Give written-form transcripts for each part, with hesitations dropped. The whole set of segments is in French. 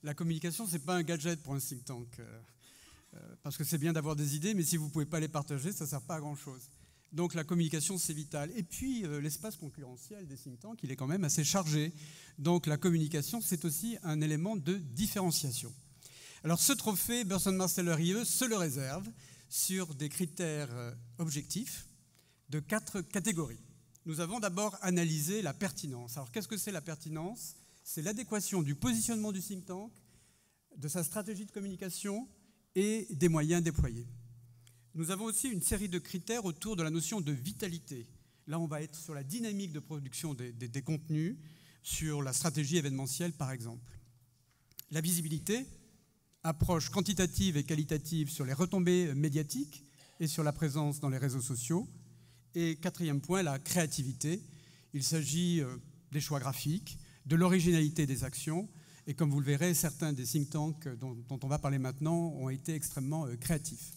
La communication, ce n'est pas un gadget pour un think tank. Parce que c'est bien d'avoir des idées, mais si vous ne pouvez pas les partager, ça ne sert pas à grand-chose. Donc la communication, c'est vital. Et puis, l'espace concurrentiel des think tanks, il est quand même assez chargé. Donc la communication, c'est aussi un élément de différenciation. Alors ce trophée, Burson Marsteller IE se le réserve sur des critères objectifs de 4 catégories. Nous avons d'abord analysé la pertinence. Alors qu'est-ce que c'est la pertinence? C'est l'adéquation du positionnement du think tank, de sa stratégie de communication et des moyens déployés. Nous avons aussi une série de critères autour de la notion de vitalité. Là, on va être sur la dynamique de production des contenus, sur la stratégie événementielle, par exemple. La visibilité, approche quantitative et qualitative sur les retombées médiatiques et sur la présence dans les réseaux sociaux. Et quatrième point, la créativité. Il s'agit des choix graphiques, de l'originalité des actions. Et comme vous le verrez, certains des think tanks dont on va parler maintenant ont été extrêmement créatifs.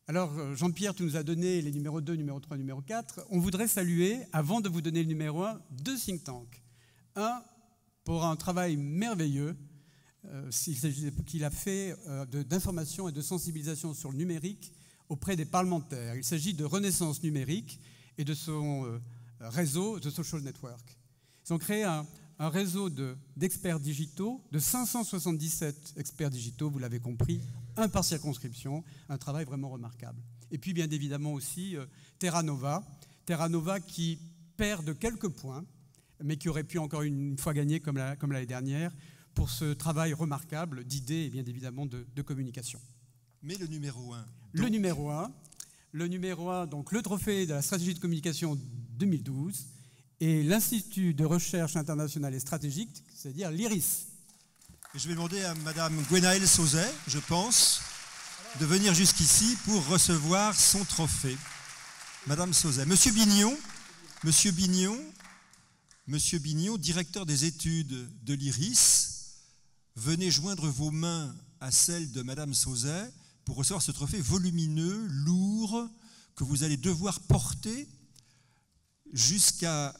Alors, Jean-Pierre, tu nous as donné les numéros 2, numéro 3, numéro 4. On voudrait saluer, avant de vous donner le numéro 1, 2 think tanks. Un, pour un travail merveilleux qu'il a fait d'information et de sensibilisation sur le numérique auprès des parlementaires. Il s'agit de Renaissance Numérique et de son réseau de Social Network. Ils ont créé un réseau d'experts digitaux, de 577 experts digitaux, vous l'avez compris, un par circonscription, un travail vraiment remarquable. Et puis bien évidemment aussi Terra Nova qui perd de quelques points, mais qui aurait pu encore une fois gagner comme l'année dernière, pour ce travail remarquable d'idées et bien évidemment de communication. Mais le numéro 1 Le numéro 1, donc le trophée de la stratégie de communication 2012, et l'Institut de recherche internationale et stratégique, c'est-à-dire l'IRIS. Et je vais demander à Madame Gwenaëlle Sauzet, je pense, de venir jusqu'ici pour recevoir son trophée. Madame Sauzet. Monsieur Bignon, directeur des études de l'IRIS, venez joindre vos mains à celles de Madame Sauzet pour recevoir ce trophée volumineux, lourd, que vous allez devoir porter jusqu'à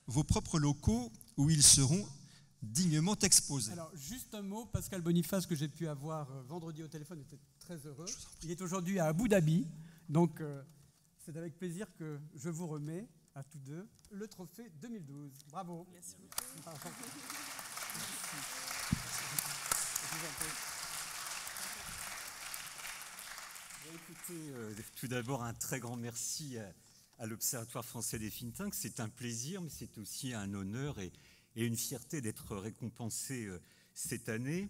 vos propres locaux où ils seront dignement exposés. Alors, juste un mot, Pascal Boniface, que j'ai pu avoir vendredi au téléphone, était très heureux. Il est aujourd'hui à Abu Dhabi, donc c'est avec plaisir que je vous remets à tous deux le trophée 2012. Bravo. Merci beaucoup. Écoutez, tout d'abord, un très grand merci à l'Observatoire français des think tanks. C'est un plaisir, mais c'est aussi un honneur et une fierté d'être récompensé cette année.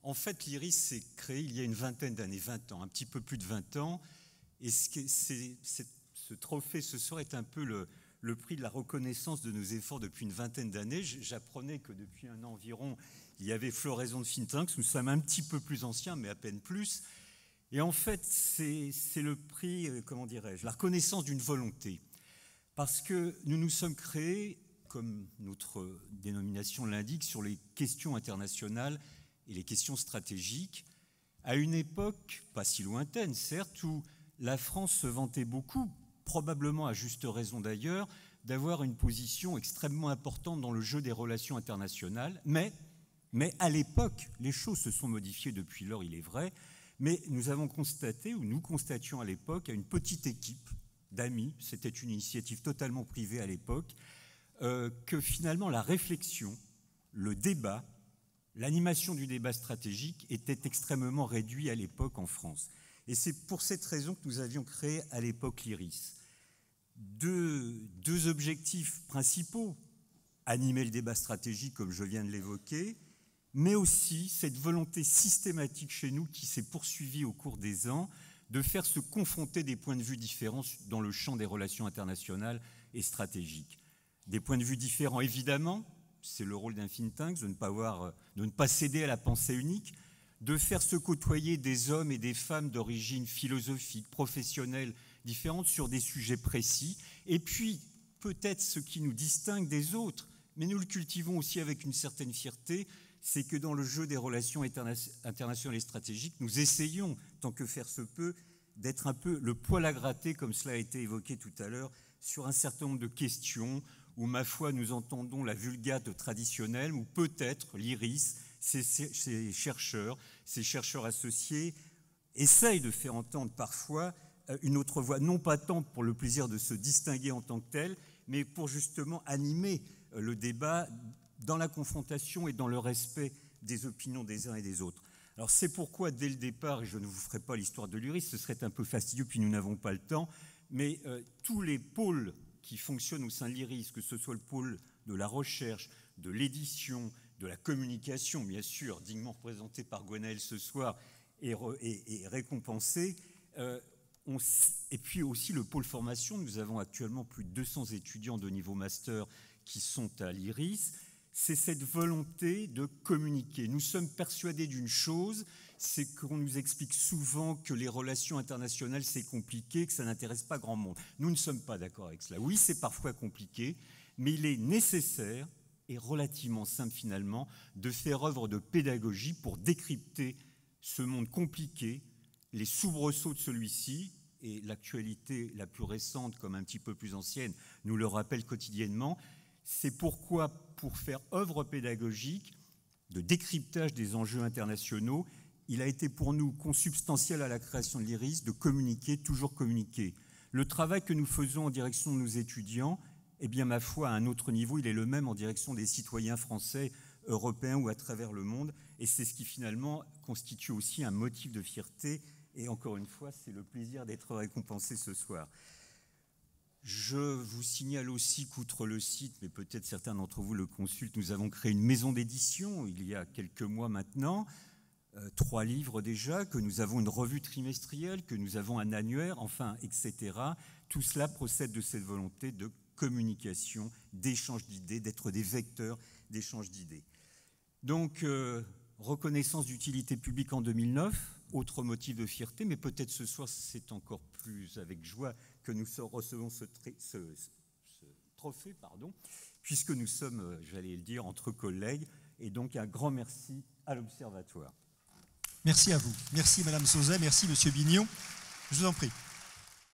En fait, l'IRIS s'est créé il y a une vingtaine d'années, 20 ans, un petit peu plus de 20 ans. Et ce trophée ce soir est un peu le prix de la reconnaissance de nos efforts depuis une vingtaine d'années. J'apprenais que depuis un an environ, il y avait floraison de think tanks. Nous sommes un petit peu plus anciens, mais à peine plus. Et en fait, c'est le prix, comment dirais-je, la reconnaissance d'une volonté. Parce que nous nous sommes créés, comme notre dénomination l'indique, sur les questions internationales et les questions stratégiques, à une époque, pas si lointaine certes, où la France se vantait beaucoup, probablement à juste raison d'ailleurs, d'avoir une position extrêmement importante dans le jeu des relations internationales. Mais à l'époque, les choses se sont modifiées depuis lors, il est vrai, mais nous avons constaté, ou nous constations à l'époque, à une petite équipe d'amis, c'était une initiative totalement privée à l'époque, que finalement la réflexion, le débat, l'animation du débat stratégique était extrêmement réduit à l'époque en France. Et c'est pour cette raison que nous avions créé à l'époque l'IRIS. Deux objectifs principaux, animer le débat stratégique comme je viens de l'évoquer, mais aussi cette volonté systématique chez nous qui s'est poursuivie au cours des ans de faire se confronter des points de vue différents dans le champ des relations internationales et stratégiques. Des points de vue différents, évidemment, c'est le rôle d'un think tank, de ne pas céder à la pensée unique, de faire se côtoyer des hommes et des femmes d'origine philosophique, professionnelle, différentes sur des sujets précis, et puis peut-être ce qui nous distingue des autres, mais nous le cultivons aussi avec une certaine fierté, c'est que dans le jeu des relations internationales et stratégiques, nous essayons, tant que faire se peut, d'être un peu le poil à gratter, comme cela a été évoqué tout à l'heure, sur un certain nombre de questions où, ma foi, nous entendons la vulgate traditionnelle, ou peut-être l'IRIS, Ces chercheurs associés essayent de faire entendre parfois une autre voix, non pas tant pour le plaisir de se distinguer en tant que tel, mais pour justement animer le débat dans la confrontation et dans le respect des opinions des uns et des autres. Alors c'est pourquoi, dès le départ, et je ne vous ferai pas l'histoire de l'URIS, ce serait un peu fastidieux, puis nous n'avons pas le temps, mais tous les pôles qui fonctionnent au sein de l'IRIS, que ce soit le pôle de la recherche, de l'édition, de la communication, bien sûr, dignement représenté par Gwenaëlle ce soir, et récompensé, et puis aussi le pôle formation. Nous avons actuellement plus de 200 étudiants de niveau master qui sont à l'IRIS. C'est cette volonté de communiquer. Nous sommes persuadés d'une chose, c'est qu'on nous explique souvent que les relations internationales, c'est compliqué, que ça n'intéresse pas grand monde. Nous ne sommes pas d'accord avec cela. Oui, c'est parfois compliqué, mais il est nécessaire et relativement simple finalement de faire œuvre de pédagogie pour décrypter ce monde compliqué, les soubresauts de celui-ci, et l'actualité la plus récente comme un petit peu plus ancienne nous le rappelle quotidiennement. C'est pourquoi, pour faire œuvre pédagogique de décryptage des enjeux internationaux, il a été pour nous consubstantiel à la création de l'IRIS de communiquer, toujours communiquer. Le travail que nous faisons en direction de nos étudiants, eh bien, ma foi, à un autre niveau, il est le même en direction des citoyens français, européens ou à travers le monde, et c'est ce qui finalement constitue aussi un motif de fierté, et encore une fois, c'est le plaisir d'être récompensé ce soir. Je vous signale aussi qu'outre le site, mais peut-être certains d'entre vous le consultent, nous avons créé une maison d'édition il y a quelques mois maintenant, 3 livres déjà, que nous avons une revue trimestrielle, que nous avons un annuaire, enfin, etc. Tout cela procède de cette volonté de communication, d'échange d'idées, d'être des vecteurs d'échange d'idées. Donc, reconnaissance d'utilité publique en 2009, autre motif de fierté, mais peut-être ce soir, c'est encore plus avec joie que nous recevons ce trophée, puisque nous sommes, j'allais le dire, entre collègues, et donc un grand merci à l'Observatoire. Merci à vous. Merci Madame Sauzet, merci Monsieur Bignon. Je vous en prie.